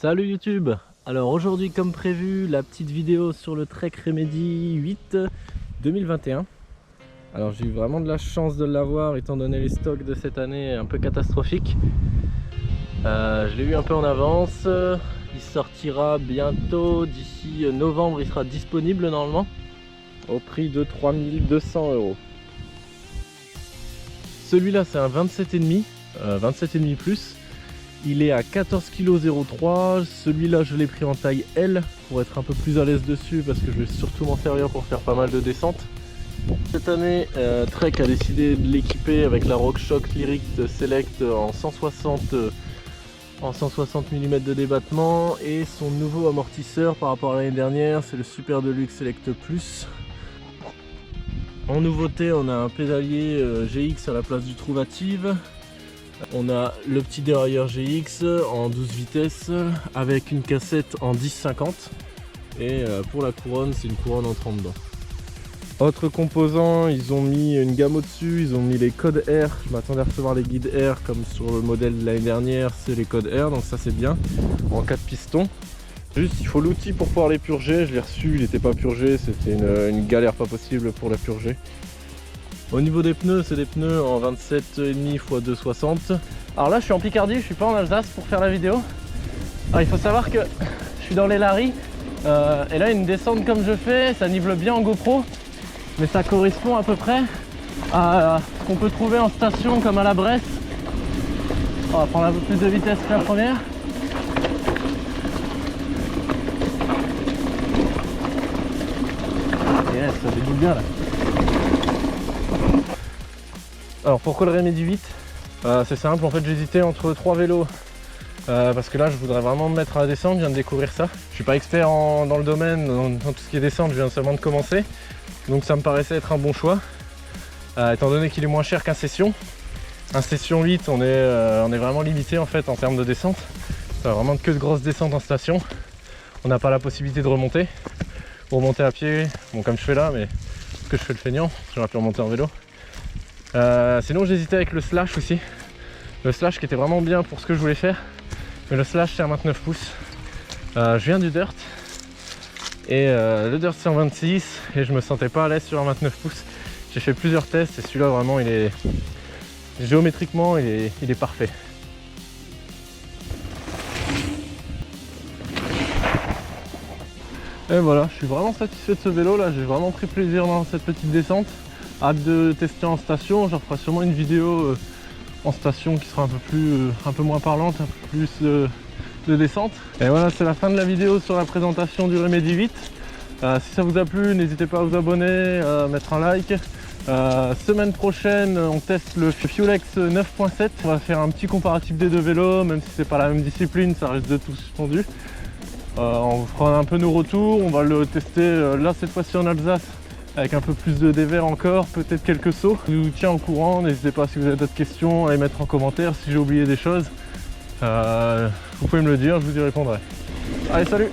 Salut YouTube. Alors aujourd'hui, comme prévu, la petite vidéo sur le Trek Remedy 8 2021. Alors j'ai eu vraiment de la chance de l'avoir étant donné les stocks de cette année un peu catastrophiques. Je l'ai eu un peu en avance. Il sortira bientôt, d'ici novembre il sera disponible normalement au prix de 3200 €. Celui-là c'est un 27,5, 27,5 plus. Il est à 14,03 kg. Celui-là je l'ai pris en taille L pour être un peu plus à l'aise dessus parce que je vais surtout m'en servir pour faire pas mal de descentes. Cette année Trek a décidé de l'équiper avec la RockShox Lyric Select en 160 mm de débattement et son nouveau amortisseur par rapport à l'année dernière, c'est le Super Deluxe Select Plus. En nouveauté, on a un pédalier GX à la place du Trouvative. On a le petit dérailleur GX en 12 vitesses avec une cassette en 10-50 et pour la couronne, c'est une couronne en 30 dents. Autres composants, ils ont mis une gamme au-dessus, ils ont mis les codes R. Je m'attendais à recevoir les guides R comme sur le modèle de l'année dernière, c'est les codes R, donc ça c'est bien, en 4 pistons. Juste, il faut l'outil pour pouvoir les purger, je l'ai reçu, il n'était pas purgé, c'était une galère pas possible pour la purger. Au niveau des pneus, c'est des pneus en 27,5 x 2,60. Alors là je suis en Picardie, je suis pas en Alsace pour faire la vidéo. Alors il faut savoir que je suis dans les Larry et là une descente comme je fais, ça nivelé bien en GoPro. Mais ça correspond à peu près à ce qu'on peut trouver en station comme à la Bresse. On va prendre un peu plus de vitesse que la première. Yes, ça déboule bien là. Alors pourquoi le Remedy 8 ? C'est simple, en fait j'hésitais entre 3 vélos. Parce que là je voudrais vraiment me mettre à la descente, je viens de découvrir ça. Je suis pas expert dans le domaine, dans tout ce qui est descente, je viens seulement de commencer. Donc ça me paraissait être un bon choix, étant donné qu'il est moins cher qu'un Session. Un Session 8, on est vraiment limité en fait en termes de descente. Ça va vraiment que de grosses descentes en station. On n'a pas la possibilité de remonter. Pour remonter à pied, bon comme je fais là, mais parce que je fais le feignant, j'aurais pu remonter en vélo. Sinon j'hésitais avec le Slash aussi. Le Slash qui était vraiment bien pour ce que je voulais faire. Mais le Slash c'est un 29 pouces. Je viens du Dirt. Et le Dirt c'est en 26 et je me sentais pas à l'aise sur un 29 pouces. J'ai fait plusieurs tests et celui-là vraiment il est géométriquement il est parfait. Et voilà, je suis vraiment satisfait de ce vélo là, j'ai vraiment pris plaisir dans cette petite descente. Hâte de tester en station, j'en ferai sûrement une vidéo en station qui sera un peu moins parlante, un peu plus de descente. Et voilà, c'est la fin de la vidéo sur la présentation du Remedy 8. Si ça vous a plu, n'hésitez pas à vous abonner, à mettre un like. Semaine prochaine, on teste le Fuelex 9.7. On va faire un petit comparatif des deux vélos, même si c'est pas la même discipline, ça reste de tout suspendu. On vous fera un peu nos retours, on va le tester là cette fois-ci en Alsace avec un peu plus de dévers encore, peut-être quelques sauts. Je vous tiens au courant, n'hésitez pas si vous avez d'autres questions à les mettre en commentaire, si j'ai oublié des choses. Vous pouvez me le dire, je vous y répondrai. Allez, salut!